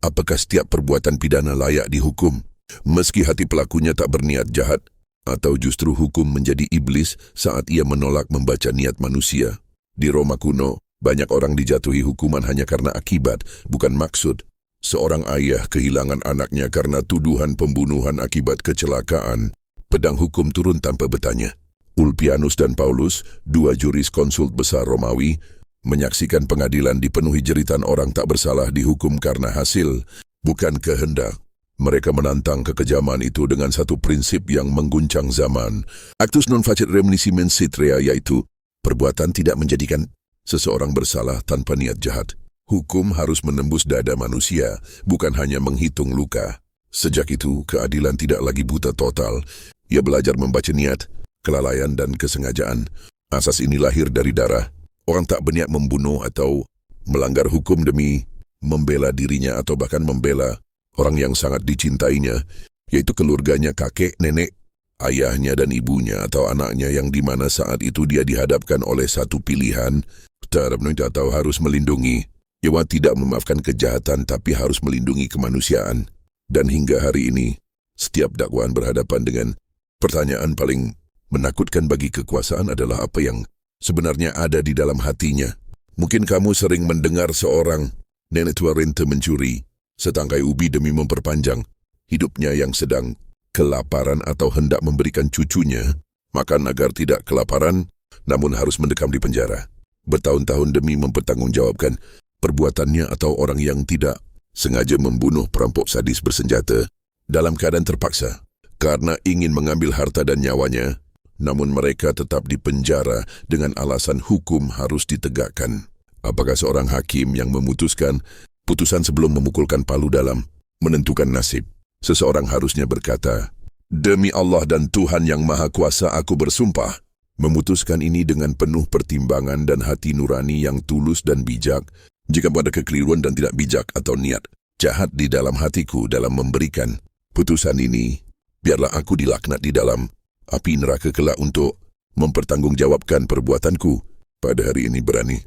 Apakah setiap perbuatan pidana layak dihukum, meski hati pelakunya tak berniat jahat? Atau justru hukum menjadi iblis saat ia menolak membaca niat manusia? Di Roma kuno, banyak orang dijatuhi hukuman hanya karena akibat, bukan maksud. Seorang ayah kehilangan anaknya karena tuduhan pembunuhan akibat kecelakaan. Pedang hukum turun tanpa bertanya. Ulpianus dan Paulus, dua juriskonsul besar Romawi, menyaksikan pengadilan dipenuhi jeritan orang tak bersalah dihukum karena hasil, bukan kehendak. Mereka menantang kekejaman itu dengan satu prinsip yang mengguncang zaman. Actus non facit remisi mens rea, yaitu perbuatan tidak menjadikan seseorang bersalah tanpa niat jahat. Hukum harus menembus dada manusia, bukan hanya menghitung luka. Sejak itu, keadilan tidak lagi buta total. Ia belajar membaca niat, kelalaian dan kesengajaan. Asas ini lahir dari darah. Orang tak berniat membunuh atau melanggar hukum demi membela dirinya atau bahkan membela orang yang sangat dicintainya, yaitu keluarganya, kakek, nenek, ayahnya dan ibunya atau anaknya yang dimana saat itu dia dihadapkan oleh satu pilihan, atau harus melindungi. Ia tidak memaafkan kejahatan tapi harus melindungi kemanusiaan. Dan hingga hari ini, setiap dakwaan berhadapan dengan pertanyaan paling menakutkan bagi kekuasaan adalah apa yang sebenarnya ada di dalam hatinya. Mungkin kamu sering mendengar seorang nenek tua renta mencuri setangkai ubi demi memperpanjang hidupnya yang sedang kelaparan atau hendak memberikan cucunya makan agar tidak kelaparan, namun harus mendekam di penjara bertahun-tahun demi mempertanggungjawabkan perbuatannya, atau orang yang tidak sengaja membunuh perampok sadis bersenjata dalam keadaan terpaksa karena ingin mengambil harta dan nyawanya, namun mereka tetap di penjara dengan alasan hukum harus ditegakkan. Apakah seorang hakim yang memutuskan putusan sebelum memukulkan palu dalam menentukan nasib? Seseorang harusnya berkata, "Demi Allah dan Tuhan yang Maha Kuasa aku bersumpah," memutuskan ini dengan penuh pertimbangan dan hati nurani yang tulus dan bijak. Jika ada kekeliruan dan tidak bijak atau niat jahat di dalam hatiku dalam memberikan putusan ini, biarlah aku dilaknat di dalam api neraka kelak untuk mempertanggungjawabkan perbuatanku. Pada hari ini berani